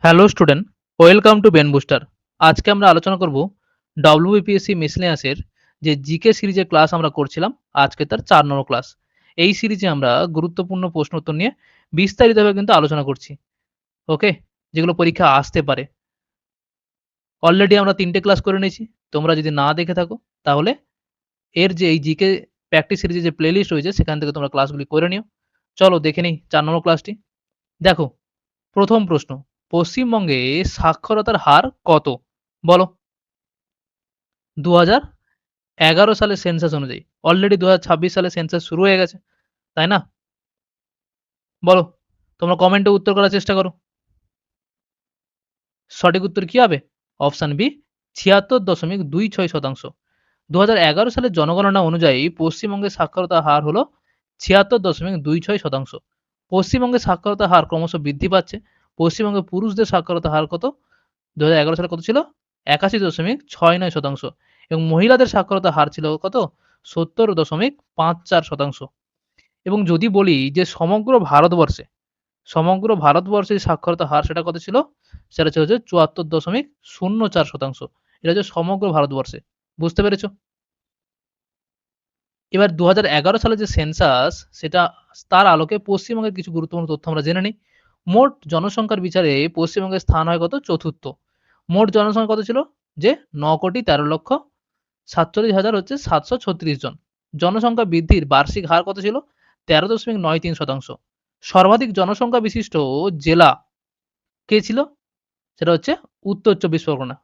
Hello student, welcome to Ben booster. আজকে আমরা আলোচনা করব ডব্লিউবিপিএসসি মিসলেনিয়াসের যে জিকে সিরিজের ক্লাস আমরা করছিলাম। আজকে তার 4 নম্বর ক্লাস। এই সিরিজে আমরা গুরুত্বপূর্ণ প্রশ্ন উত্তর নিয়ে বিস্তারিতভাবে কিন্তু আলোচনা করছি। ওকে, যেগুলো পরীক্ষা আসতে পারে। অলরেডি আমরা 3টে ক্লাস করে নিয়েছি। তোমরা যদি না দেখে থাকো তাহলে এর যে এই জিকে প্র্যাকটিস সিরিজের যে প্লেলিস্ট রয়েছে সেখান থেকে তোমরা ক্লাসগুলি করে নিও। চলো দেখে নিই 4 নম্বর ক্লাসটি। দেখো, প্রথম প্রশ্ন, পশ্চিমবঙ্গে সাক্ষরতার হার কত? বলো। ২০১১ সালের সেন্সাস অনুযায়ী। অলরেডি ২০২৬ সালে সেন্সাস শুরু হয়ে গেছে, তাই না? বলো, তোমরা কমেন্টে উত্তর করার চেষ্টা করো। সঠিক উত্তর কি হবে? Option B, ৭৬.26%। ২০১১ সালের জনগণনা অনুযায়ী পশ্চিমবঙ্গের সাক্ষরতার হার হলো ৭৬.26%। পশ্চিমবঙ্গের সাক্ষরতার হার ক্রমশ বৃদ্ধি পাচ্ছে। পশ্চিমবঙ্গের পুরুষদের সাক্ষরতার হার কত? ২০১১ সালে কত ছিল? ৮১.৬৯% এবং মহিলাদের সাক্ষরতার হার ছিল কত? ৭০.৫৪%। এবং যদি বলি যে সমগ্র ভারতবর্ষে যে সাক্ষরতার হার সেটা কত ছিল? সেটা হচ্ছে ৭৪.০৪%। এটা হচ্ছে সমগ্র ভারতবর্ষে। বুঝতে পেরেছ? এবার ২০১১ সালে যে সেন্সাস সেটা তার আলোকে পশ্চিমবঙ্গের কিছু গুরুত্বপূর্ণ তথ্য আমরা জেনে নিই। মোট জনসংখ্যার বিচারে পশ্চিমবঙ্গের স্থান হয় কত? ৪র্থ। মোট জনসংখ্যা কত ছিল? যে ৯,১৩,৪৭,৭৩৬ জন। জনসংখ্যা বৃদ্ধির বার্ষিক হার কত ছিল? ১৩.৯৩%। সর্বাধিক জনসংখ্যা বিশিষ্ট জেলা কে ছিল? সেটা হচ্ছে উত্তর চব্বিশ পরগনা।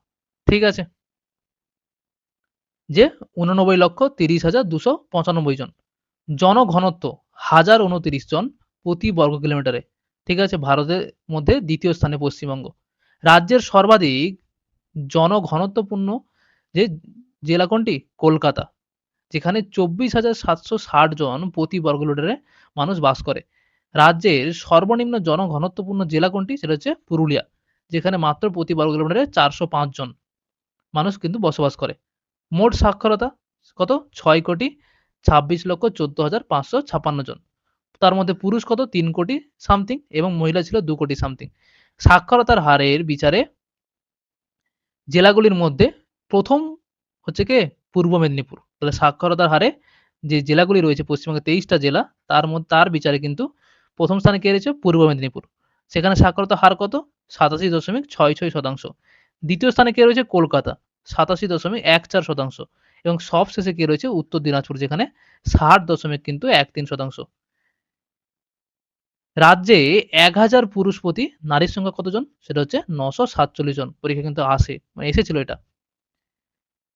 ঠিক আছে? যে ৮৯,৩০,২৯৫ জন। জনঘনত্ব ১,০২৯ জন প্রতি বর্গ কিলোমিটারে। ঠিক আছে? ভারতের মধ্যে ২য় স্থানে পশ্চিমবঙ্গ। রাজ্যের সর্বাধিক জনঘনত্বপূর্ণ যে জেলা কোনটি? কলকাতা। যেখানে ২৪,৭৬০ জন প্রতি বর্গ কিলোমিটারে মানুষ বাস করে। রাজ্যের সর্বনিম্ন জনঘনত্বপূর্ণ জেলা কোনটি? সেটা হচ্ছে পুরুলিয়া। যেখানে মাত্র প্রতি বর্গ কিলোমিটারে ৪০৫ জন মানুষ কিন্তু বসবাস করে। মোট সাক্ষরতা কত? ৬,২৬,১৪,৫৫৬ জন। তার মধ্যে পুরুষ কত? ৩,০০,০০,০০০ সামথিং এবং মহিলা ছিল ২,০০,০০,০০০ সামথিং। সাক্ষরতার হারের বিচারে জেলাগুলির মধ্যে ১ম হচ্ছে কে? পূর্ব মেদিনীপুর। তাহলে সাক্ষরতার হারে যে জেলাগুলি রয়েছে পশ্চিমবঙ্গের ২৩ টা জেলা তার বিচারে কিন্তু ১ম স্থানে কে রয়েছে? পূর্ব মেদিনীপুর। সেখানে সাক্ষরতার হার কত? ৮৭.৬৬%। ২য় স্থানে কে রয়েছে? কলকাতা ৮৭.১৪% এবং সবশেষে কে রয়েছে? উত্তর দিনাজপুর যেখানে ৬০.13%। রাজ্যে ১,০০০ পুরুষ প্রতি নারীর সংখ্যা কতজন? সেটা হচ্ছে ৯৪৭ জন। পরীক্ষায় কিন্তু আসে, মানে এসেছিল এটা।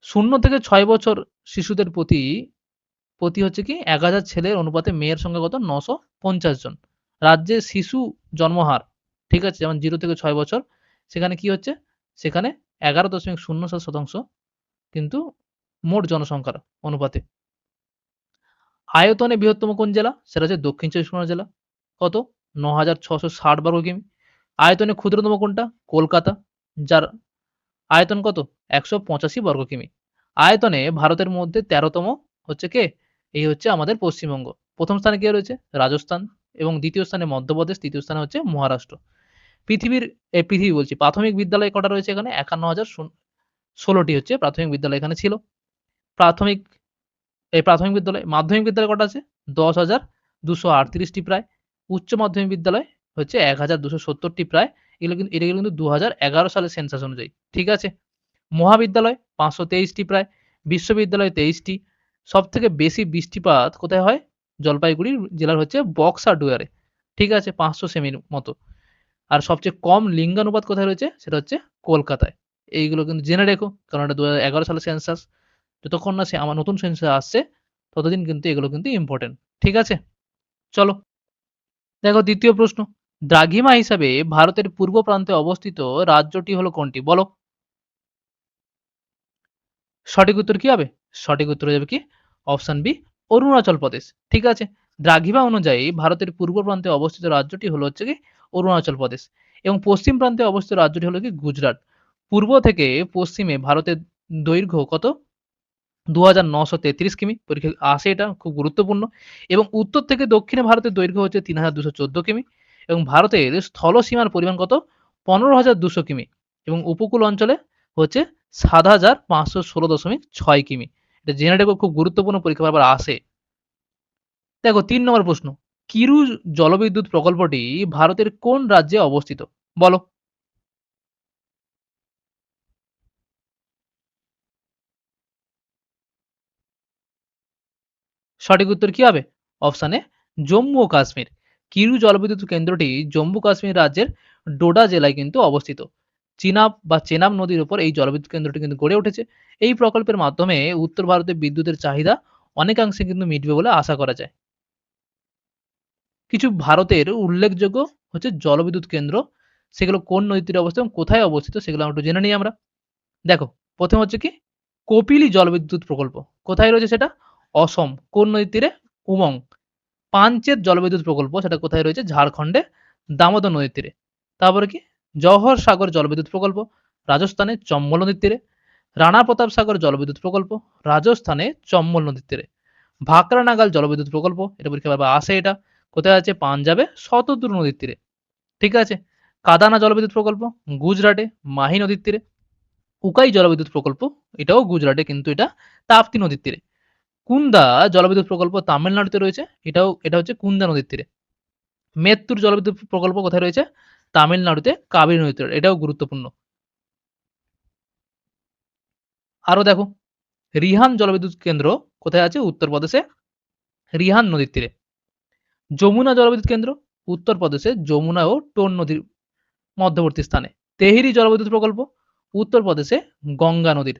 ০ থেকে ৬ বছর শিশুদের প্রতি হচ্ছে কি ১,০০০ ছেলের অনুপাতে মেয়ের সংখ্যা কত? ৯৫০ জন। রাজ্যে শিশু জন্মহার, ঠিক আছে? যেমন ০ থেকে ৬ বছর, সেখানে কি হচ্ছে? সেখানে ১১.০৭% কিন্তু মোট জনসংখ্যার অনুপাতে। আয়তনে বৃহত্তম কোন জেলা? সেটা হচ্ছে দক্ষিণ চব্বিশ পরগনা জেলা। কত? ৯,৬৬০ বর্গ কিমি। আয়তনে ক্ষুদ্রতম কোনটা? কলকাতা, যার আয়তন কত? ১৮৫ বর্গ কিমি। আয়তনে ভারতের মধ্যে ১৩তম হচ্ছে কে? এই হচ্ছে আমাদের পশ্চিমবঙ্গ। ১ম স্থানে কে রয়েছে? রাজস্থান এবং ২য় স্থানে মধ্যপ্রদেশ, ৩য় স্থানে হচ্ছে মহারাষ্ট্র। পৃথিবী বলছি, প্রাথমিক বিদ্যালয় কটা রয়েছে এখানে? ৫১,০১৬টি হচ্ছে প্রাথমিক বিদ্যালয় এখানে ছিল। প্রাথমিক প্রাথমিক বিদ্যালয়। মাধ্যমিক বিদ্যালয় কটা আছে? ১০,২৩৮ টি প্রায়। উচ্চ মাধ্যমিক বিদ্যালয় হচ্ছে ১,২৭০ টি প্রায়। এটা কিন্তু ২০১১ সালের সেন্সাস অনুযায়ী। ঠিক আছে? মহাবিদ্যালয় ৫২৩ টি প্রায়। বিশ্ববিদ্যালয় ২৩ টি। সবথেকে বেশি বৃষ্টিপাত কোথায় হয়? জলপাইগুড়ি জেলার হচ্ছে বক্সা ডুয়ারে। ঠিক আছে? ৫০০ সেমির মতো। আর সবচেয়ে কম লিঙ্গানুপাত কোথায় রয়েছে? সেটা হচ্ছে কলকাতায়। এইগুলো কিন্তু জেনে রেখো। কারণ এটা ২০১১ সালের সেন্সাস। যতক্ষণ না সে আমার নতুন সেন্সাস আসছে ততদিন কিন্তু এগুলো কিন্তু ইম্পোর্টেন্ট। ঠিক আছে? চলো দেখো ২য় প্রশ্ন। দ্রাঘিমা হিসাবে ভারতের পূর্ব প্রান্তে অবস্থিত রাজ্যটি হলো কোনটি? বলো। সঠিক উত্তর কি হবে? সঠিক উত্তর হয়ে যাবে কি? Option B, Arunachal Pradesh. ঠিক আছে? দ্রাঘিমা অনুযায়ী ভারতের পূর্ব প্রান্তে অবস্থিত রাজ্যটি হলো হচ্ছে কি? অরুণাচল প্রদেশ এবং পশ্চিম প্রান্তে অবস্থিত রাজ্যটি হলো কি? গুজরাট। পূর্ব থেকে পশ্চিমে ভারতের দৈর্ঘ্য কত? ২,৯৩৩ কিমি। পরীক্ষায় আসে এটা, খুব গুরুত্বপূর্ণ। এবং উত্তর থেকে দক্ষিণে ভারতের দৈর্ঘ্য হচ্ছে ৩,২১৪ কিমি এবং ভারতের স্থলসীমার পরিমাণ কত? 15,200 কিমি এবং উপকূল অঞ্চলে হচ্ছে 7,516.6 কিমি। এটা জেনে রেখো, খুব গুরুত্বপূর্ণ, পরীক্ষায় বারবার আসে। দেখো ৩ নম্বর প্রশ্ন। কিরু জলবিদ্যুৎ প্রকল্পটি ভারতের কোন রাজ্যে অবস্থিত? বলো। সঠিক উত্তর কি হবে? অপশন এ জম্মু ও কাশ্মীর। কিরু জলবিদ্যুৎ কেন্দ্রটি জম্মু কাশ্মীর রাজ্যের ডোডা জেলায় কিন্তু অবস্থিত। চিনাব বা চেনাব নদীর উপর এই জলবিদ্যুৎ কেন্দ্রটি কিন্তু গড়ে উঠেছে। এই প্রকল্পের মাধ্যমে উত্তর ভারতে বিদ্যুতের চাহিদা অনেকাংশে কিন্তু মিটবে বলে আশা করা যায়। কিছু ভারতের উল্লেখযোগ্য হচ্ছে জলবিদ্যুৎ কেন্দ্র, সেগুলো কোন নদীর তীরে অবস্থিত এবং কোথায় অবস্থিত সেগুলো একটু জেনে নিই আমরা। দেখো, প্রথম হচ্ছে কি কপিলী জলবিদ্যুৎ প্রকল্প। কোথায় রয়েছে সেটা? অসম। কোন নদীর তীরে? উমং। পাঞ্চেত জলবিদ্যুৎ প্রকল্প, সেটা কোথায় রয়েছে? ঝাড়খণ্ডে দামোদর নদীর তীরে। তারপরে কি জওহর সাগর জলবিদ্যুৎ প্রকল্প, রাজস্থানে চম্বল নদীর তীরে। রানা প্রতাপ সাগর জলবিদ্যুৎ প্রকল্প, রাজস্থানে চম্বল নদীর তীরে। ভাকরা নাগাল জলবিদ্যুৎ প্রকল্প, এটা পরীক্ষায় বারবার আসে এটা। কোথায় আছে? পাঞ্জাবে শতদ্রু নদীর তীরে। ঠিক আছে? কাদানা জলবিদ্যুৎ প্রকল্প গুজরাটে মাহি নদীর তীরে। উকাই জলবিদ্যুৎ প্রকল্প, এটাও গুজরাটে, কিন্তু এটা তাপ্তি নদীর তীরে। কুন্দা জলবিদ্যুৎ প্রকল্প তামিলনাড়ুতে রয়েছে, এটা হচ্ছে কুন্দা নদীর তীরে। মেত্তুর জলবিদ্যুৎ প্রকল্প কোথায় রয়েছে? তামিলনাড়ুতে কাবেরী নদীর তীরে, এটাও গুরুত্বপূর্ণ। আরো দেখো, রিহান জলবিদ্যুৎ কেন্দ্র কোথায় আছে? উত্তরপ্রদেশে রিহান নদীর তীরে। যমুনা জলবিদ্যুৎ কেন্দ্র উত্তরপ্রদেশে যমুনা ও টোন নদীর মধ্যবর্তী স্থানে। তেহরি জলবিদ্যুৎ প্রকল্প উত্তরপ্রদেশে গঙ্গা নদীর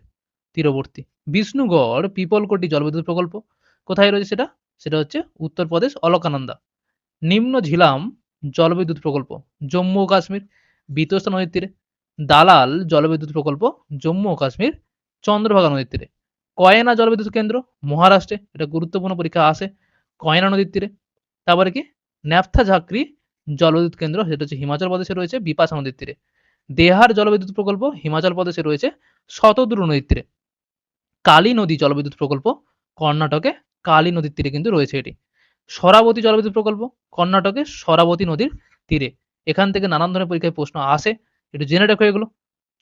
তীরবর্তী। বিষ্ণুগড় পিপলকোটি জলবিদ্যুৎ প্রকল্প কোথায় রয়েছে সেটা? সেটা হচ্ছে উত্তরপ্রদেশ অলকানন্দা। নিম্ন ঝিলাম জলবিদ্যুৎ প্রকল্প জম্মু ও কাশ্মীর বিতস্তা নদীর তীরে। দালাল জলবিদ্যুৎ প্রকল্প জম্মু ও কাশ্মীর চন্দ্রভাগা নদীর তীরে। কয়না জলবিদ্যুৎ কেন্দ্র মহারাষ্ট্রে, এটা গুরুত্বপূর্ণ, পরীক্ষা আসে। কয়না নদীর তীরে। তারপরে কি ন্যাফথা ঝাকরি জলবিদ্যুৎ কেন্দ্র, সেটা হচ্ছে হিমাচল প্রদেশে রয়েছে বিপাশা নদীর তীরে। দেহার জলবিদ্যুৎ প্রকল্প হিমাচল প্রদেশে রয়েছে শতদ্রু নদীর তীরে। কালী নদী জলবিদ্যুৎ প্রকল্প কর্ণাটকে কালী নদীর তীরে কিন্তু রয়েছে এটি। শরাবতী জলবিদ্যুৎ প্রকল্প কর্ণাটকে শরাবতী নদীর তীরে। এখান থেকে নানান ধরনের পরীক্ষায় প্রশ্ন আসে, একটু জেনে রেখো এগুলো।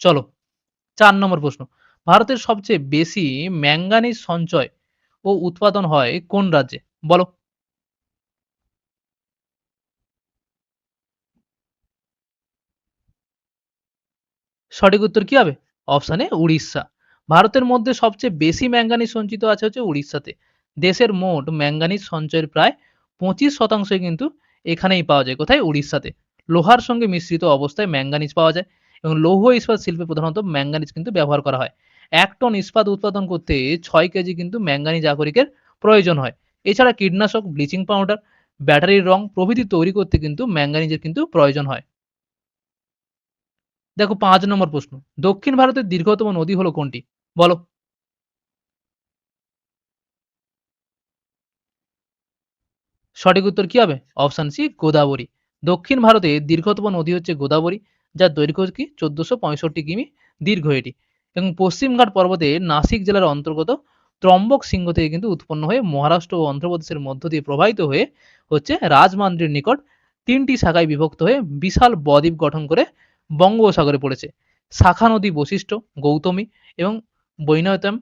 চলো ৪ নম্বর প্রশ্ন। ভারতের সবচেয়ে বেশি ম্যাঙ্গানিজ সঞ্চয় ও উৎপাদন হয় কোন রাজ্যে? বলো। সঠিক উত্তর কি হবে? Option A Orissa. ভারতের মধ্যে সবচেয়ে বেশি ম্যাঙ্গানিজ সঞ্চিত আছে হচ্ছে উড়িষ্যাতে। দেশের মোট ম্যাঙ্গানিজ সঞ্চয়ের প্রায় 25% কিন্তু এখানেই পাওয়া যায়। কোথায়? উড়িষ্যাতে। লোহার সঙ্গে মিশ্রিত অবস্থায় ম্যাঙ্গানিজ পাওয়া যায় এবং লৌহ ইস্পাত শিল্পে প্রধানত ম্যাঙ্গানিজ কিন্তু ব্যবহার করা হয়। ১ টন ইস্পাত উৎপাদন করতে ৬ কেজি কিন্তু ম্যাঙ্গানিজ আকরিকের প্রয়োজন হয়। এছাড়া কীটনাশক, ব্লিচিং পাউডার, ব্যাটারির রং প্রভৃতি তৈরি করতে কিন্তু ম্যাঙ্গানিজের কিন্তু প্রয়োজন হয়। দেখো ৫ নম্বর প্রশ্ন। দক্ষিণ ভারতের দীর্ঘতম নদী হলো কোনটি? বলো। সঠিক উত্তর কি হবে? Option C Godavari. দক্ষিণ ভারতে দীর্ঘতম নদী হচ্ছে গোদাবরী, যার দৈর্ঘ্য কি ১৪৬৫ কিমি দীর্ঘ এটি। এবং পশ্চিমঘাট পর্বতে নাসিক জেলার অন্তর্গত ত্রম্বক সিংহ থেকে কিন্তু উৎপন্ন হয়ে মহারাষ্ট্র ও অন্ধ্রপ্রদেশের মধ্য দিয়ে প্রবাহিত হয়ে হচ্ছে রাজমান্দ্রির নিকট ৩টি শাখায় বিভক্ত হয়ে বিশাল বদ্বীপ গঠন করে বঙ্গোপসাগরে পড়েছে। শাখা নদী বশিষ্ঠ, গৌতমী এবং বৈনয়তম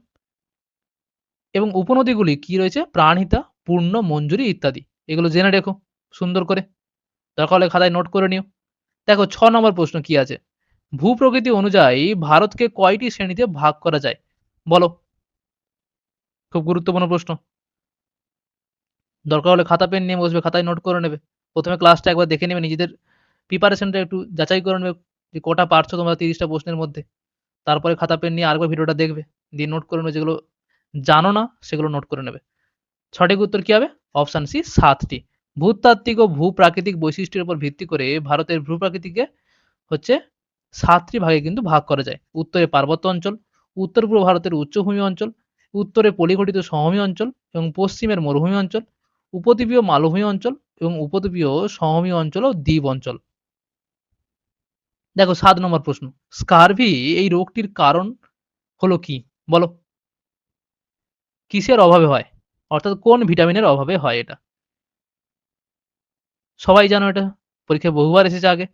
এবং উপনদীগুলি কি রয়েছে? প্রাণহিতা, পূর্ণ, মঞ্জুরি ইত্যাদি। এগুলো জেনে রেখো সুন্দর করে। দরকার হলে খাতায় নোট করে নিও। দেখো ৬ নম্বর প্রশ্ন কি আছে? ভূপ্রকৃতি অনুযায়ী ভারতকে কয়টি শ্রেণীতে ভাগ করা যায়? বলো। খুব গুরুত্বপূর্ণ প্রশ্ন। দরকার হলে খাতা পেন নিয়ে বসবে, খাতায় নোট করে নেবে। ১ম এ ক্লাসটা একবার দেখে নেবে, নিজেদের প্রিপারেশনটা একটু যাচাই করে নেবে যে কটা পারছো তোমরা ৩০ টা প্রশ্নের মধ্যে। তারপরে খাতা পেন নিয়ে আরেকবার ভিডিওটা দেখবে। দিয়ে নোট করে নেবে, যেগুলো জানো না সেগুলো নোট করে নেবে। সঠিক উত্তর কি হবে? অপশন সি ৭ টি। ভূতাত্ত্বিক ও ভূপ্রাকৃতিক বৈশিষ্ট্যের উপর ভিত্তি করে ভারতের ভূপ্রাকৃতিকে হচ্ছে ৭ টি ভাগে কিন্তু ভাগ করা যায়। উত্তরে পার্বত্য অঞ্চল, উত্তর-পূর্ব ভারতের উচ্চভূমি অঞ্চল, উত্তরে পলিগঠিত সমভূমি অঞ্চল এবং পশ্চিমের মরুভূমি অঞ্চল, উপদ্বীপীয় মালভূমি অঞ্চল এবং উপদ্বীপীয় সমভূমি অঞ্চল ও দ্বীপ অঞ্চল। দেখো ৭ নম্বর প্রশ্ন। স্কারভি এই রোগটির কারণ হলো কি? বলো। কিসের অভাবে হয়? অর্থাৎ কোন ভিটামিনের অভাবে হয় এটা? সবাই জানো এটা, পরীক্ষায় বহুবার এসেছে আগে।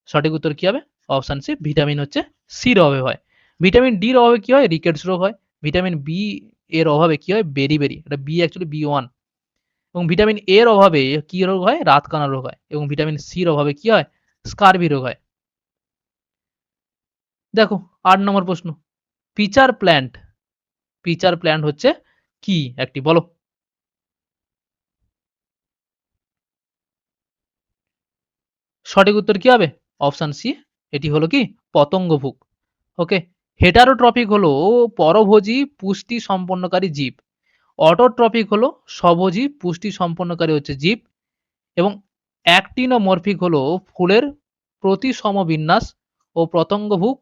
সঠিক উত্তর কি হবে? অপশান সি ভিটামিন হচ্ছে সির অভাবে হয়। ভিটামিন ডির অভাবে কি হয়? রিকেটস রোগ হয়। ভিটামিন বি এর অভাবে কি হয়? বেরি। এটা বি অ্যাকচুয়ালি বি1। এবং ভিটামিন এ এর অভাবে কি রোগ হয়? রাতকানা রোগ হয়। এবং ভিটামিন সির অভাবে কি হয়? স্কারভি রোগ হয়। দেখো ৮ নম্বর প্রশ্ন। Pitcher plant. পিচার প্ল্যান্ট হচ্ছে কি একটি বলো? সঠিক উত্তর কি হবে? অপশন সি, এটি হলো কি পতঙ্গভুক। ওকে। হেটারোট্রপিক হলো পরভোজী পুষ্টি সম্পন্নকারী জীব। অটোট্রপিক হলো স্বভোজী পুষ্টি সম্পন্নকারী হচ্ছে জীব। এবং অ্যাক্টিনোমরফিক হলো ফুলের প্রতিসম বিন্যাস ও পতঙ্গভুক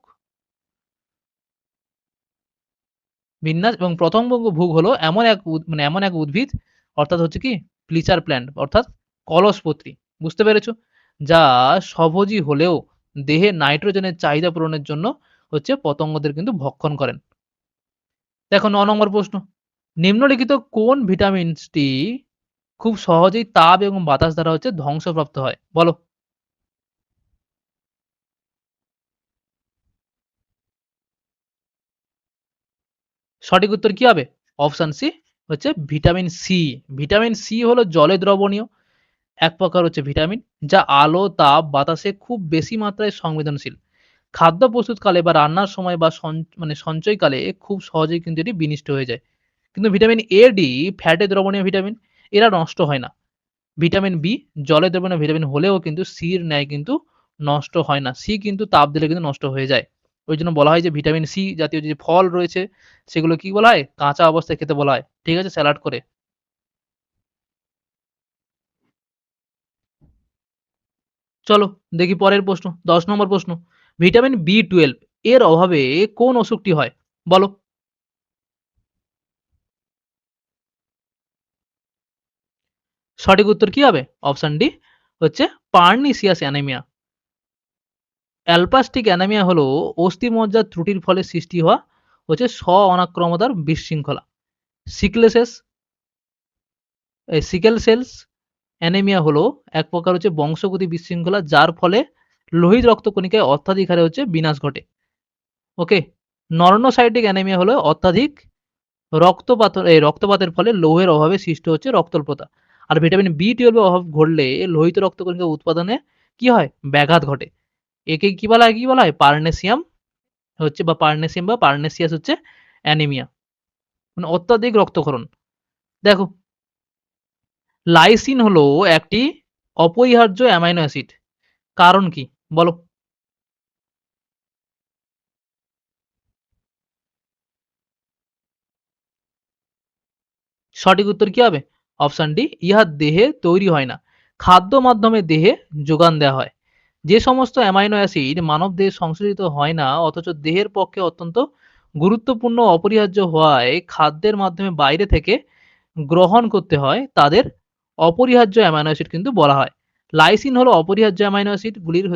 বিন্যাস এবং পতঙ্গভুক হলো এমন এক উদ্ভিদ, অর্থাৎ হচ্ছে কি প্লিচার প্ল্যান্ট অর্থাৎ কলসপত্রী। বুঝতে পেরেছো? যা স্বভোজী হলেও দেহে নাইট্রোজেনের চাহিদা পূরণের জন্য হচ্ছে পতঙ্গদের কিন্তু ভক্ষণ করেন। দেখো ৯ নম্বর প্রশ্ন। নিম্নলিখিত কোন ভিটামিনসটি খুব সহজেই তাপ এবং বাতাস দ্বারা হচ্ছে ধ্বংসপ্রাপ্ত হয়? বলো? সঠিক উত্তর কি হবে? অপশন সি হচ্ছে ভিটামিন সি। ভিটামিন সি হলো জলে দ্রবণীয় এক প্রকার হচ্ছে ভিটামিন, যা আলো, তাপ, বাতাসে খুব বেশি মাত্রায় সংবেদনশীল। খাদ্য প্রস্তুতকালে বা রান্নার সময় বা সঞ্চয়কালে খুব সহজেই কিন্তু এটি বিনিষ্ট হয়ে যায়। কিন্তু ভিটামিন এ, ডি ফ্যাটে দ্রবণীয় ভিটামিন, এরা নষ্ট হয় না। ভিটামিন বি জলে দ্রবণীয় ভিটামিন হলেও কিন্তু সির ন্যায় কিন্তু নষ্ট হয় না। সি কিন্তু তাপ দিলে কিন্তু নষ্ট হয়ে যায়। ওইজন্য বলা হয় যে ভিটামিন সি জাতীয় যে ফল রয়েছে সেগুলো কি বলা হয়? কাঁচা অবস্থায় খেতে বলা হয়। ঠিক আছে? স্যালাড করে। চলো দেখি পরের প্রশ্ন। ১০ নম্বর প্রশ্ন। ভিটামিন বি12 এর অভাবে কোন অসুখটি হয়? বলো? সঠিক উত্তর কি হবে? অপশন ডি হচ্ছে পার্নিসিয়াস অ্যানিমিয়া। অ্যালপাস্টিক অ্যানিমিয়া হলো অস্থিমজ্জার ত্রুটির ফলে সৃষ্টি হওয়া হচ্ছে অনাক্রমতার বিশৃঙ্খলা। সিকলেসেস সিকেল সেলস অ্যানিমিয়া হলো এক প্রকার হচ্ছে বংশগতি বিশৃঙ্খলা, যার ফলে লোহিত রক্তকণিকায় অত্যাধিক হারে হচ্ছে বিনাশ ঘটে। ওকে। নরনোসাইটিক অ্যানিমিয়া হলো অত্যাধিক রক্তপাতের ফলে লৌহের অভাবে সৃষ্ট হচ্ছে রক্তাল্পতা। আর ভিটামিন বি12 এর অভাব ঘটলে লোহিত রক্তকণিকা উৎপাদনে কি হয়? ব্যাঘাত ঘটে। একে কি বলা হয়? পার্নেসিয়াম হচ্ছে বা পার্নেসিয়াম বা পার্নেসিয়াস হচ্ছে অ্যানিমিয়া। মানে অত্যাধিক রক্তক্ষরণ। দেখো, লাইসিন হলো একটি অপরিহার্য অ্যামাইনো অ্যাসিড। কারণ কি? বলো? সঠিক উত্তর কি হবে? অপশন ডি, ইহা দেহে তৈরি হয় না। খাদ্য মাধ্যমে দেহে যোগান দেওয়া হয়। যে সমস্ত অ্যামাইনো অ্যাসিড মানবদেহে সংশ্লেষিত হয় না অথচ দেহের পক্ষে অত্যন্ত গুরুত্বপূর্ণ ও অপরিহার্য হওয়ায় খাদ্যের মাধ্যমে বাইরে থেকে গ্রহণ করতে হয়, তাদের অপরিহার্য অ্যামাইনো অ্যাসিড কিন্তু বলা হয়। লাইসিন হলো অপরিহার্য অ্যামাইনো অ্যাসিড গুলির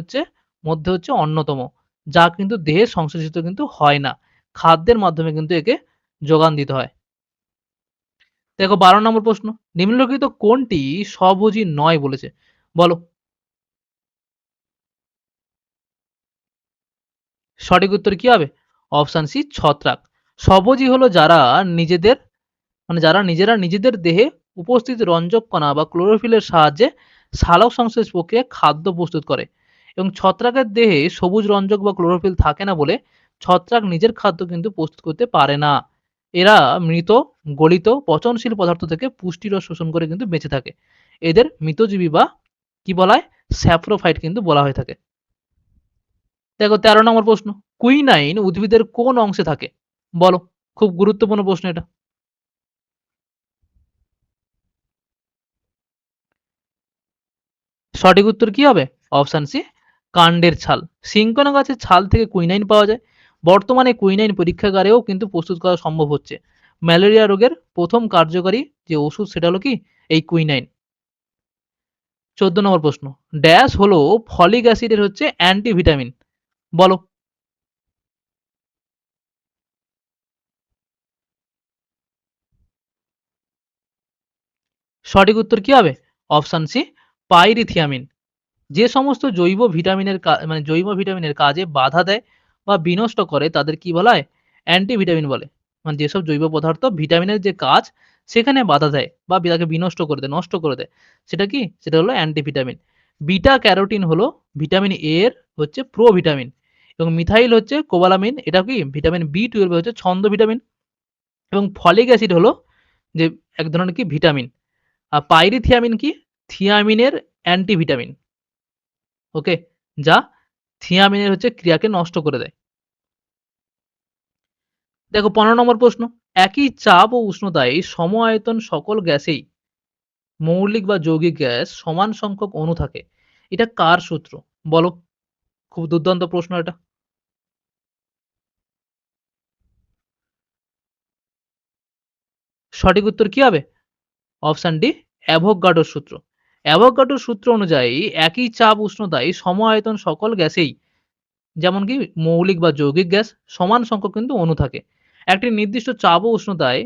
মধ্যে হচ্ছে অন্যতম, যা কিন্তু দেহে সংশ্লেষিত কিন্তু হয় না। খাদ্যের মাধ্যমে কিন্তু একে যোগান দিতে হয়। দেখো ১২ নম্বর প্রশ্ন। নিম্নলিখিত কোনটি স্বভোজী নয় বলেছে? বলো? সঠিক উত্তর কি হবে? অপশন সি ছত্রাক। স্বভোজী হলো যারা নিজেরা নিজেদের দেহে উপস্থিত রঞ্জক কণা বা ক্লোরোফিলের সাহায্যে সালোকসংশ্লেষ প্রক্রিয়ায় খাদ্য প্রস্তুত করে। এবং ছত্রাকের দেহে সবুজ রঞ্জক বা ক্লোরোফিল থাকে না বলে ছত্রাক নিজের খাদ্য কিন্তু প্রস্তুত করতে পারে না। এরা মৃত, গলিত, পচনশীল পদার্থ থেকে পুষ্টিরস শোষণ করে কিন্তু বেঁচে থাকে। এদের মৃতজীবী বা কি বলা হয়? স্যাপ্রোফাইট কিন্তু বলা হয়ে থাকে। দেখো ১৩ নম্বর প্রশ্ন। কুইনাইন উদ্ভিদের কোন অংশে থাকে? বলো? খুব গুরুত্বপূর্ণ প্রশ্ন এটা। সঠিক উত্তর কি হবে? অপশন সি কাণ্ডের ছাল। সিনকোনা গাছের ছাল থেকে কুইনাইন পাওয়া যায়। বর্তমানে কুইনাইন পরীক্ষাগারেও কিন্তু প্রস্তুত করা সম্ভব হচ্ছে। ম্যালেরিয়া রোগের প্রথম কার্যকারী যে ওষুধ সেটা হলো কি এই কুইনাইন। ১৪ নম্বর প্রশ্ন। ড্যাশ হলো ফলিক অ্যাসিডের হচ্ছে অ্যান্টিভিটামিন। বলো? সঠিক উত্তর কি হবে? Option C pyrithiamine. যে সমস্ত জৈব ভিটামিনের মানে জৈব ভিটামিনের কাজে বাধা দেয় বা বিনষ্ট করে তাদের কি বলা হয়? অ্যান্টিভিটামিন বলে। মানে যেসব জৈব পদার্থ ভিটামিনের যে কাজ সেখানে বাধা দেয় বা তাকে বিনষ্ট করে দেয়, নষ্ট করে দেয়। সেটা কি? সেটা হলো অ্যান্টিভিটামিন। বিটা ক্যারোটিন হলো ভিটামিন এ এর হচ্ছে প্রোভিটামিন এবং মিথাইল হচ্ছে কোবালামিন, এটা কি? ভিটামিন B12 হচ্ছে ছন্দ ভিটামিন এবং ফলিক অ্যাসিড হলো যে এক ধরনের কি ভিটামিন। আর পাইরিথিয়ামিন কি? থিয়ামিনের অ্যান্টিভিটামিন। ওকে? যা থিয়ামিনের হচ্ছে ক্রিয়াকে নষ্ট করে দেয়। দেখো ১৫ নম্বর প্রশ্ন। একই চাপ ও উষ্ণতায় সম আয়তন সকল গ্যাসেই মৌলিক বা যৌগিক গ্যাস সমান সংখ্যক অণু থাকে। এটা কার সূত্র? বলো। খুব দুর্দান্ত প্রশ্ন এটা। সঠিক উত্তর কি হবে? অপশন ডি অ্যাভোগাড্রোর সূত্র। অ্যাভোগাড্রোর সূত্র অনুযায়ী একই চাপ উষ্ণতায় সম আয়তন সকল গ্যাসেই যেমন কি মৌলিক বা যৌগিক গ্যাস সমান সংখ্যক কিন্তু অণু থাকে। একটি নির্দিষ্ট চাপ ও উষ্ণতায়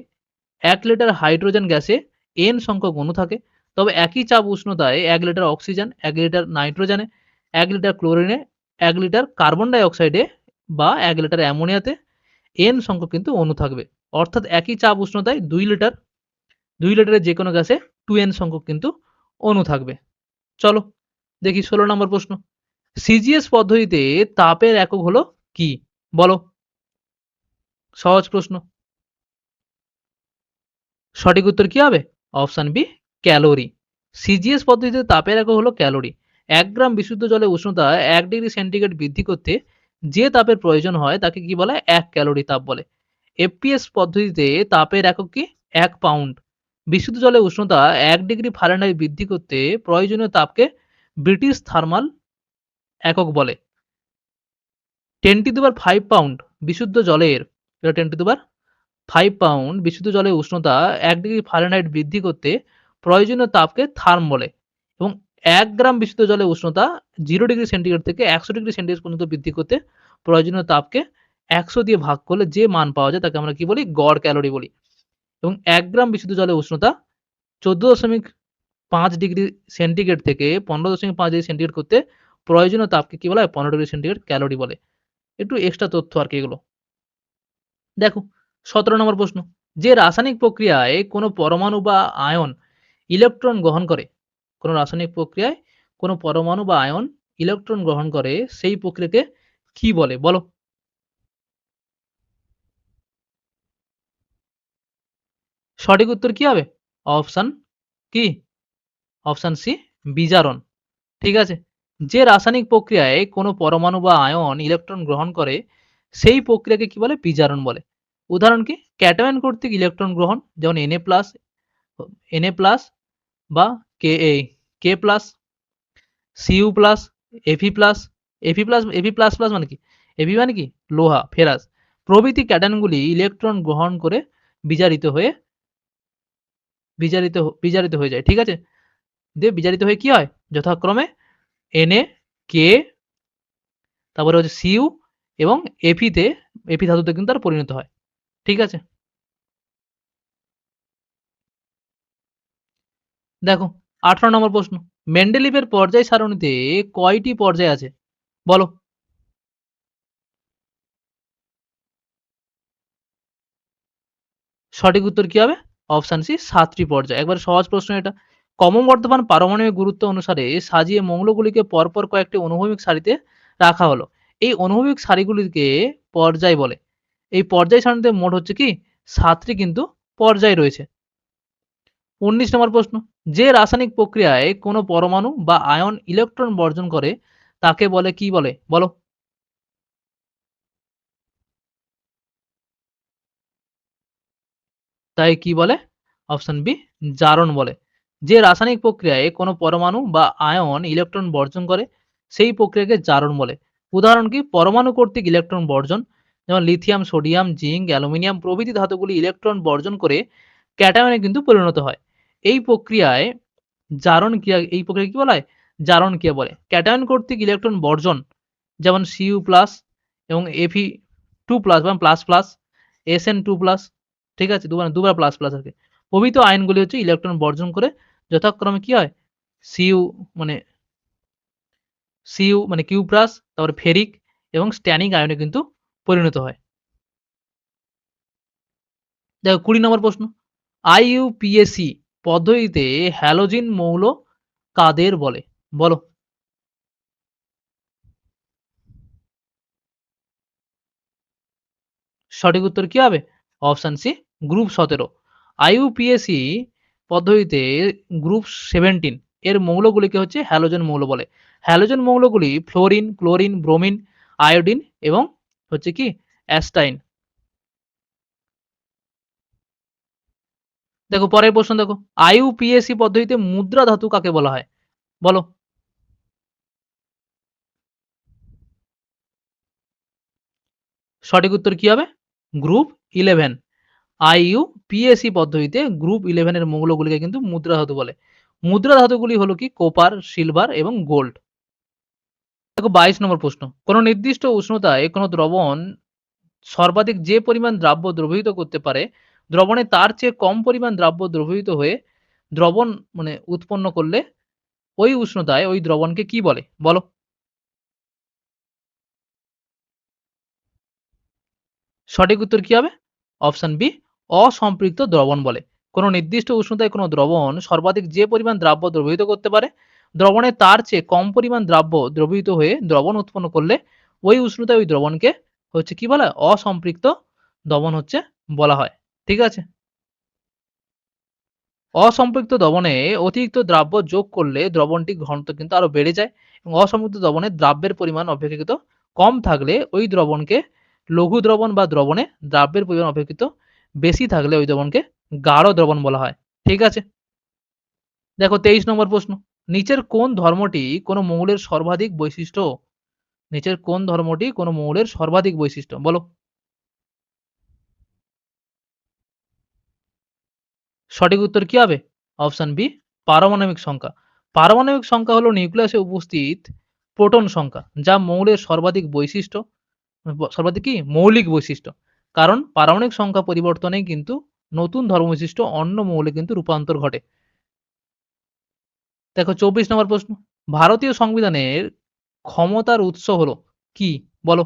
১ লিটার হাইড্রোজেন গ্যাসে N সংখ্যক অণু থাকে। তবে একই চাপ উষ্ণতায় ১ লিটার অক্সিজেন, ১ লিটার নাইট্রোজেনে, ১ লিটার ক্লোরিনে, ১ লিটার কার্বন ডাই অক্সাইডে বা ১ লিটার অ্যামোনিয়াতে N সংখ্যক কিন্তু অণু থাকবে। অর্থাৎ একই চাপ উষ্ণতায় ২ লিটারের যেকোনো গ্যাসে 2N সংখ্যক কিন্তু অণু থাকবে। চলো দেখি ১৬ নম্বর প্রশ্ন। সিজিএস পদ্ধতিতে তাপের একক হলো কি? বলো। সহজ প্রশ্ন। সঠিক উত্তর কি হবে? Option B calorie. সিজিএস পদ্ধতিতে তাপের একক হলো ক্যালোরি। ১ গ্রাম বিশুদ্ধ জলে উষ্ণতা ১ ডিগ্রি সেন্টিগ্রেড বৃদ্ধি করতে যে তাপের প্রয়োজন হয় তাকে কি বলে? ১ ক্যালোরি তাপ বলে। এফপিএস পদ্ধতিতে তাপের একক কি? ১ পাউন্ড। বিশুদ্ধ জলে উষ্ণতা ১ ডিগ্রি ফারেনহাইট বৃদ্ধি করতে প্রয়োজনীয় তাপকে ব্রিটিশ থার্মাল একক বলে। 10⁵ পাউন্ড বিশুদ্ধ জলের, এটা 10⁵ পাউন্ড বিশুদ্ধ জলের উষ্ণতা ১ ডিগ্রি ফারেনহাইট বৃদ্ধি করতে প্রয়োজনীয় তাপকে থার্ম বলে এবং ১ গ্রাম বিশুদ্ধ জলের উষ্ণতা 0 ডিগ্রি সেন্টিগ্রেড থেকে ১০০ ডিগ্রি সেন্টিগ্রেড পর্যন্ত বৃদ্ধি করতে প্রয়োজনীয় তাপকে ১০০ দিয়ে ভাগ করলে যে মান পাওয়া যায় তাকে আমরা কি বলি? গড় ক্যালোরি বলি এবং ১ গ্রাম বিশুদ্ধ জলের উষ্ণতা ১৪.৫ ডিগ্রি সেন্টিগ্রেড থেকে ১৫.৫ ডিগ্রি সেন্টিগ্রেড করতে প্রয়োজনীয় তাপকে কি বলা হয়? ১৫ ডিগ্রি সেন্টিগ্রেড ক্যালোরি বলে। একটু এক্সট্রা তথ্য আরকি এগুলো। দেখো ১৭ নম্বর প্রশ্ন। যে রাসায়নিক প্রক্রিয়ায় কোনো পরমাণু বা আয়ন ইলেকট্রন গ্রহণ করে, কোনো রাসায়নিক প্রক্রিয়ায় কোনো পরমাণু বা আয়ন ইলেকট্রন গ্রহণ করে সেই প্রক্রিয়াকে কি বলে? বলো। সঠিক উত্তর কি হবে? অপশন কি? অপশন সি বিজারণ। ঠিক আছে? যে রাসায়নিক প্রক্রিয়ায় কোনো পরমাণু বা আয়ন ইলেকট্রন গ্রহণ করে সেই প্রক্রিয়াকে কি বলে? বিজারণ বলে। উদাহরণ কি? ক্যাটায়ন কর্তৃক ইলেকট্রন গ্রহণ যেমন Na+ বা K+, Cu+, Fe+, মানে কি? Fe মানে কি? লোহা, ফেরাস প্রভৃতি ক্যাটায়নগুলি ইলেকট্রন গ্রহণ করে বিজারিত হয়ে বিজারিত হয়ে যায়। ঠিক আছে? দিয়ে বিজারিত হয়ে কি হয়? যথাক্রমে Na, K তারপরে হচ্ছে Cu এবং Fe ধাতুতে কিন্তু তারা পরিণত হয়। ঠিক আছে? দেখো ১৮ নম্বর প্রশ্ন। মেন্ডেলিভের পর্যায় সারণীতে কয়টি পর্যায় আছে? বলো। সঠিক উত্তর কি হবে? অপশন সি ৭ টি পর্যায়। একবারে সহজ প্রশ্ন এটা। ক্রমবর্ধমান পারমাণবিক গুরুত্ব অনুসারে সাজিয়ে মৌলগুলিকে পরপর কয়েকটি অনুভূমিক সারিতে রাখা হলো। এই অনুভূমিক সারিগুলিকে পর্যায় বলে। এই পর্যায় সারণীতে মোট হচ্ছে কি ৭ টি কিন্তু পর্যায় রয়েছে। ১৯ নম্বর প্রশ্ন। যে রাসায়নিক প্রক্রিয়ায় কোনো পরমাণু বা আয়ন ইলেকট্রন বর্জন করে তাকে বলে কি বলে? বলো। তাই কি বলে? অপশন বি জারণ বলে। যে রাসায়নিক প্রক্রিয়ায় কোনো পরমাণু বা আয়ন ইলেকট্রন বর্জন করে সেই প্রক্রিয়াকে জারণ বলে। উদাহরণ কি? পরমাণু কর্তৃক ইলেকট্রন বর্জন যেমন লিথিয়াম, সোডিয়াম, জিংক, অ্যালুমিনিয়াম প্রভৃতি ধাতুগুলি ইলেকট্রন বর্জন করে ক্যাটায়নে কিন্তু পরিণত হয়। এই প্রক্রিয়ায় এই প্রক্রিয়াকে কি বলা হয়? জারণ ক্রিয়া বলে। ক্যাটায়ন কর্তৃক ইলেকট্রন বর্জন যেমন Cu+ এবং Fe2+ বা প্লাস, প্লাস, Sn2+, ঠিক আছে? দুবার প্লাস, প্লাস আরকি। প্রভৃত আয়নগুলি হচ্ছে ইলেকট্রন বর্জন করে যথাক্রমে কি হয়? Cu মানে সিইউ মানে কিউপ্রাস, তারপরে ফেরিক এবং স্ট্যানিক আয়নে কিন্তু পরিণত হয়। দেখো ২০ নম্বর প্রশ্ন। IUPAC পদ্ধতিতে হ্যালোজেন মৌল কাদের বলে? বলো। সঠিক উত্তর কি হবে? Option C group ১৭। IUPAC পদ্ধতিতে গ্রুপ 17 এর মৌলগুলিকে হচ্ছে হ্যালোজেন মৌল বলে। হ্যালোজেন মৌলগুলি ফ্লোরিন, ক্লোরিন, ব্রোমিন, আয়োডিন এবং হচ্ছে কি অ্যাস্টাইন। দেখো পরের প্রশ্ন দেখো। IUPAC পদ্ধতিতে মুদ্রা ধাতু কাকে বলা হয়? বলো। সঠিক উত্তর কি হবে? গ্রুপ 11। IUPAC পদ্ধতিতে গ্রুপ 11 এর মৌলগুলিকে কিন্তু মুদ্রা ধাতু বলে। মুদ্রা ধাতুগুলি হলো কি কপার, সিলভার এবং গোল্ড। দেখো ২২ নম্বর প্রশ্ন। কোন নির্দিষ্ট উষ্ণতায় কোন দ্রবণ সর্বাধিক যে পরিমাণ দ্রাব্য দ্রবীভূত করতে পারে, দ্রবণে তার চেয়ে কম পরিমাণ দ্রাব্য দ্রবীভূত হয়ে দ্রবণ মানে উৎপন্ন করলে ওই উষ্ণতায় ওই দ্রবণকে কি বলে? বলো। সঠিক উত্তর কি হবে? অপশন বি অসম্পৃক্ত দ্রবণ বলে। কোন নির্দিষ্ট উষ্ণতায় কোন দ্রবণ সর্বাধিক যে পরিমাণ দ্রাব্য দ্রবীভূত করতে পারে, দ্রবণে তার চেয়ে কম পরিমাণ দ্রাব্য দ্রবীভূত হয়ে দ্রবণ উৎপন্ন করলে ওই উষ্ণতায় ওই দ্রবণকে হচ্ছে কি বলা হয়? অসম্পৃক্ত দ্রবণ হচ্ছে বলা হয়। ঠিক আছে? অসম্পৃক্ত দ্রবণে অতিরিক্ত দ্রাব্য যোগ করলে দ্রবণটির ঘনত্ব কিন্তু আরো বেড়ে যায় এবং অসম্পৃক্ত দ্রবণে দ্রাব্যের পরিমাণ অপেক্ষাকৃত কম থাকলে ওই দ্রবণকে লঘু দ্রবণ বা দ্রবণে দ্রাব্যের পরিমাণ অপেক্ষাকৃত বেশি থাকলে ওই দ্রবণকে গাঢ় দ্রবণ বলা হয়। ঠিক আছে? দেখো ২৩ নম্বর প্রশ্ন। নিচের কোন ধর্মটি কোন মৌলের সর্বাধিক বৈশিষ্ট্য? নিচের কোন ধর্মটি কোন মৌলের সর্বাধিক বৈশিষ্ট্য? বলো। সঠিক উত্তর কি হবে? অপশন বি পারমাণবিক সংখ্যা। পারমাণবিক সংখ্যা হলো নিউক্লিয়াসে উপস্থিত প্রোটন সংখ্যা, যা মৌলের সর্বাধিক বৈশিষ্ট্য সর্বাধিক কি? মৌলিক বৈশিষ্ট্য। কারণ পারমাণবিক সংখ্যা পরিবর্তনেই কিন্তু নতুন ধর্মবিশিষ্ট অন্য মৌলে কিন্তু রূপান্তর ঘটে। দেখো ২৪ নম্বর প্রশ্ন। ভারতীয় সংবিধানের ক্ষমতার উৎস হলো কি? বলো।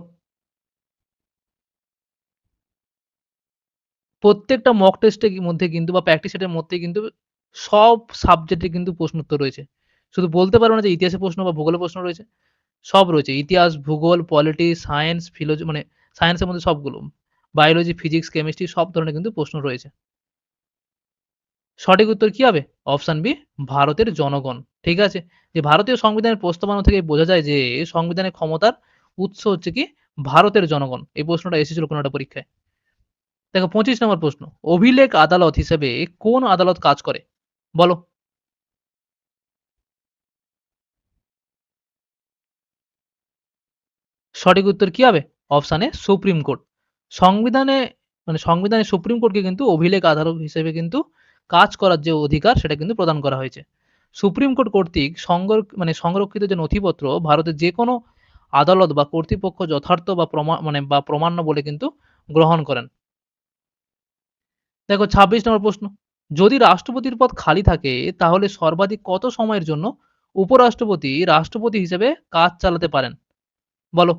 প্রত্যেকটা মক টেস্টের মধ্যে কিন্তু বা প্র্যাকটিস সেটের মধ্যে কিন্তু সব সাবজেক্টে কিন্তু প্রশ্ন উত্তর রয়েছে। শুধু বলতে পারবে না যে ইতিহাসের প্রশ্ন বা ভূগোলের প্রশ্ন রয়েছে। সব রয়েছে। ইতিহাস, ভূগোল, পলিটি, সায়েন্স, মানে সায়েন্সের মধ্যে সবগুলো। বায়োলজি, ফিজিক্স, কেমিস্ট্রি সব ধরনের কিন্তু প্রশ্ন রয়েছে। সঠিক উত্তর কি হবে? অপশন বি ভারতের জনগণ। ঠিক আছে? যে ভারতীয় সংবিধানের প্রস্তাবনা থেকে বোঝা যায় যে সংবিধানের ক্ষমতার উৎস হচ্ছে কি ভারতের জনগণ। এই প্রশ্নটা এসেছিল কোনো একটা পরীক্ষায়। দেখো ২৫ নম্বর প্রশ্ন। অভিলেখ আদালত হিসেবে কোন আদালত কাজ করে? বলো। সঠিক উত্তর কি হবে? Option A supreme court. সংবিধানে সংবিধানে সুপ্রিম কোর্টকে কিন্তু অভিলেখ আদালত হিসেবে কিন্তু কাজ করার যে অধিকার সেটা কিন্তু প্রদান করা হয়েছে। সুপ্রিম কোর্ট কর্তৃক সংরক্ষিত যে নথিপত্র ভারতের যেকোনো আদালত বা কর্তৃপক্ষ যথার্থ বা প্রমাণ্য বলে কিন্তু গ্রহণ করেন। দেখো ২৬ নম্বর প্রশ্ন। যদি রাষ্ট্রপতির পদ খালি থাকে তাহলে সর্বাধিক কত সময়ের জন্য উপরাষ্ট্রপতি রাষ্ট্রপতি হিসেবে কাজ চালাতে পারেন? বলো।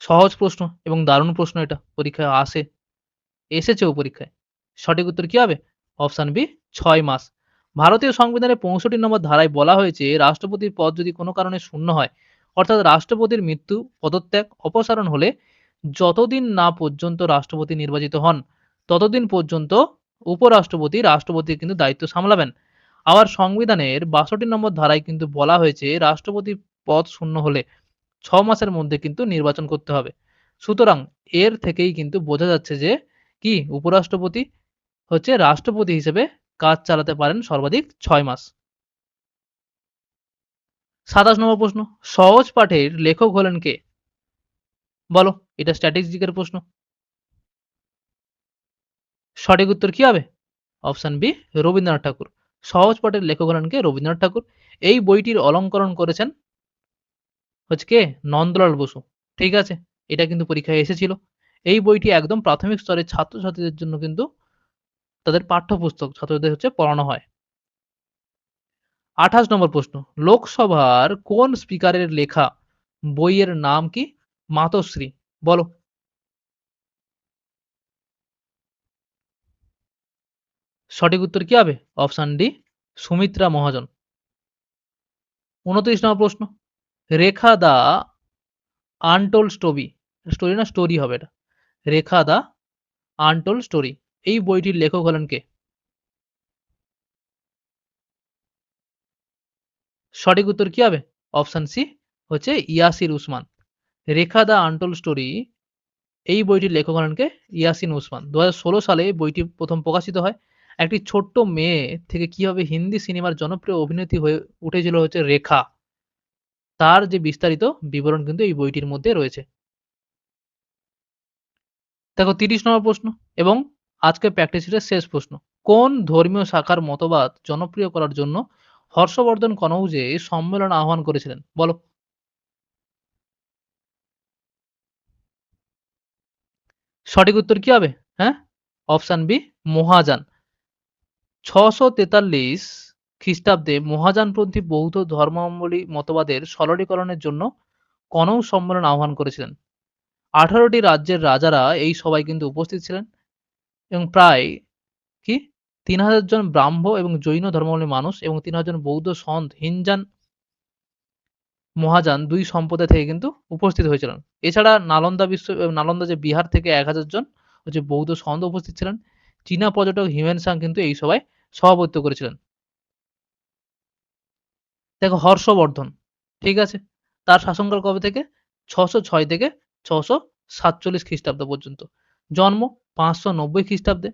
সহজ প্রশ্ন এবং দারুণ প্রশ্ন এটা। পরীক্ষায় আসে, এসেছেও পরীক্ষায়। সঠিক উত্তর কি হবে? অপশন বি ৬ মাস। ভারতীয় সংবিধানের ৬৫ নম্বর ধারায় বলা হয়েছে রাষ্ট্রপতির পদ যদি কোনো কারণে শূন্য হয়, অর্থাৎ রাষ্ট্রপতির মৃত্যু, পদত্যাগ, অপসারণ হলে যতদিন না পর্যন্ত রাষ্ট্রপতি নির্বাচিত হন, ততদিন পর্যন্ত উপরাষ্ট্রপতি রাষ্ট্রপতির কিন্তু দায়িত্ব সামলাবেন। আবার সংবিধানের ৬২ নম্বর ধারায় কিন্তু বলা হয়েছে রাষ্ট্রপতির পদ শূন্য হলে ৬ মাসের মধ্যে কিন্তু নির্বাচন করতে হবে। সুতরাং এর থেকেই কিন্তু বোঝা যাচ্ছে যে কি উপরাষ্ট্রপতি হচ্ছে রাষ্ট্রপতি হিসেবে কাজ চালাতে পারেন সর্বাধিক ৬ মাস। ২৭ নম্বর প্রশ্ন। সহজ পাঠের লেখক হলেন কে? বলো। এটা স্ট্যাটিস্টিকের প্রশ্ন। সঠিক উত্তর কি হবে? অপশন বি রবীন্দ্রনাথ ঠাকুর। সহজ পাঠের লেখক হলেন কে? রবীন্দ্রনাথ ঠাকুর। এই বইটির অলংকরণ করেছেন হচ্ছে কে? নন্দলাল বসু। ঠিক আছে? এটা কিন্তু পরীক্ষায় এসেছিল। এই বইটি একদম প্রাথমিক স্তরের ছাত্রছাত্রীদের জন্য কিন্তু তাদের পাঠ্যপুস্তক ছাত্রদের হচ্ছে পড়ানো হয়। 28 নম্বর প্রশ্ন, লোকসভার কোন স্পিকারের লেখা বইয়ের নাম কি? মাতশ্রী। বলো। সঠিক উত্তর কি হবে? অপশন ডি, সুমিত্রা মহাজন। 29 নম্বর প্রশ্ন, রেখা দা আনটোল্ড স্টোরি, স্টোরি না স্টোরি হবে এটা। রেখা দা আনটোল্ড স্টোরি এই বইটির লেখক হলেন কে? সঠিক উত্তর কি হবে? অপশন সি হচ্ছে ইয়াসির উসমান। রেখা দা আনটোল্ড স্টোরি এই বইটির লেখক হলেন কে? ইয়াসিন উসমান। ২০১৬ সালে বইটি প্রথম প্রকাশিত হয়। একটি ছোট্ট মেয়ে থেকে কিভাবে হিন্দি সিনেমার জনপ্রিয় অভিনেত্রী হয়ে উঠেছিল হচ্ছে রেখা। তার যে বিস্তারিত বিবরণ কিন্তু এই বইটির মধ্যে রয়েছে। দেখো ৩০ নম্বর প্রশ্ন এবং আজকের প্র্যাকটিস সেটের শেষ প্রশ্ন। কোন ধর্মীয় শাখার মতবাদ জনপ্রিয় করার জন্য হর্ষবর্ধন কনৌজে সম্মেলন আহ্বান করেছিলেন? বলো। সঠিক উত্তর কি হবে? হ্যাঁ? Option B, Mahayana. ৬৪৩ খ্রিস্টাব্দে মহাযানপন্থী বৌদ্ধ ধর্মাবলম্বী মতবাদের সরলীকরণের জন্য কনৌজ সম্মেলন আহ্বান করেছিলেন। ১৮ টি রাজ্যের রাজারা এই সভায় কিন্তু উপস্থিত ছিলেন এবং প্রায় কি ৩,০০০ জন ব্রাহ্ম এবং জৈন ধর্মাবলম্বী মানুষ এবং ৩,০০০ জন বৌদ্ধ সন্ত হিনজান মহাযান ২ সম্প্রদায় থেকে কিন্তু উপস্থিত হয়েছিলেন। এছাড়া নালন্দা যে বিহার থেকে ১,০০০ জন হচ্ছে বৌদ্ধ সন্ত উপস্থিত ছিলেন। চীনা পর্যটক হিউয়েন সাং কিন্তু এই সভায় সভাপতিত্ব করেছিলেন। দেখো হর্ষবর্ধন, ঠিক আছে? তার শাসনকাল কবে থেকে? ৬০৬ থেকে ৬৪৭ খ্রিস্টাব্দ পর্যন্ত। জন্ম ৫৯০ খ্রিস্টাব্দে।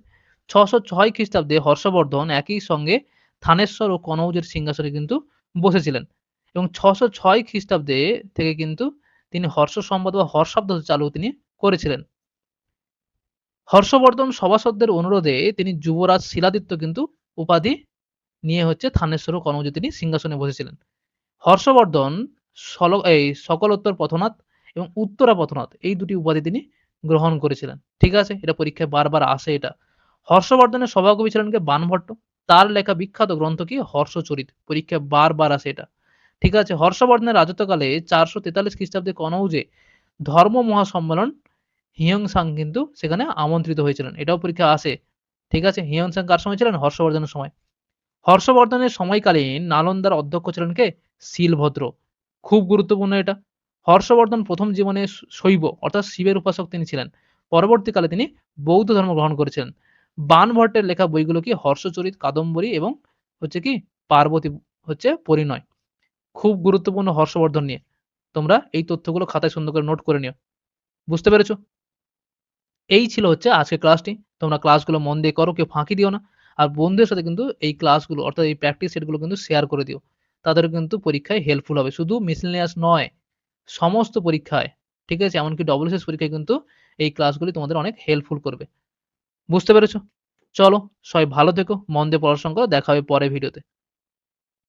৬০৬ খ্রিস্টাব্দে হর্ষবর্ধন একই সঙ্গে থানেশ্বর ও কনৌজের সিংহাসনে কিন্তু বসেছিলেন এবং ৬০৬ খ্রিস্টাব্দে থেকে কিন্তু তিনি হর্ষ সংবাদ বা হর্ষাব্দ চালু তিনি করেছিলেন। হর্ষবর্ধন সভাসদদের অনুরোধে তিনি যুবরাজ শিলাদিত্য কিন্তু উপাধি নিয়ে হচ্ছে থানেশ্বর ও কনৌজে তিনি সিংহাসনে বসেছিলেন। হর্ষবর্ধন সকলোত্তর পথনাথ এবং উত্তরা পথনাথ এই ২ টি উপাধি তিনি গ্রহণ করেছিলেন। ঠিক আছে? এটা পরীক্ষায় বারবার আসে এটা। হর্ষবর্ধনের সভাকবি ছিলেন কে? বাণভট্ট। তার লেখা বিখ্যাত গ্রন্থ কি? হর্ষচরিত। পরীক্ষায় বারবার আসে এটা। ঠিক আছে? হর্ষবর্ধনের রাজত্বকালে ৪৪৩ খ্রিস্টাব্দে কনৌজে ধর্ম মহাসম্মেলন হিউয়েন সাং কিন্তু সেখানে আমন্ত্রিত হয়েছিলেন। এটাও পরীক্ষায় আসে। ঠিক আছে? হিউয়েন সাং কার সময় ছিলেন? হর্ষবর্ধনের সময়। হর্ষবর্ধনের সময়কালীন নালন্দার অধ্যক্ষ ছিলেন কে? শীলভদ্র। খুব গুরুত্বপূর্ণ এটা। হর্ষবর্ধন প্রথম জীবনে শৈব অর্থাৎ শিবের উপাসক তিনি ছিলেন। পরবর্তীকালে তিনি বৌদ্ধ ধর্ম গ্রহণ করেছিলেন। বাণভট্টের লেখা বইগুলো কি? হর্ষচরিত, কাদম্বরী এবং হচ্ছে কি পার্বতী হচ্ছে পরিণয়। খুব গুরুত্বপূর্ণ হর্ষবর্ধন নিয়ে। তোমরা এই তথ্যগুলো খাতায় সুন্দর করে নোট করে নিও। বুঝতে পেরেছ? এই ছিল হচ্ছে আজকের ক্লাসটি। তোমরা ক্লাসগুলো মন দিয়ে করো, কেউ ফাঁকি দিও না। আর বন্ধুদের সাথে কিন্তু এই ক্লাসগুলো অর্থাৎ এই প্র্যাকটিস সেটগুলো কিন্তু শেয়ার করে দিও। তাদেরও কিন্তু পরীক্ষায় হেল্পফুল হবে। শুধু মিসেলেনিয়াস নয়, সমস্ত পরীক্ষায়, ঠিক আছে? এমনকি WBCS পরীক্ষায় কিন্তু এই ক্লাসগুলি তোমাদের অনেক হেল্পফুল করবে। বুঝতে পেরেছ? চলো সবাই ভালো থেকো, মন দিয়ে পড়াশোনা করো। দেখা হবে পরের ভিডিওতে।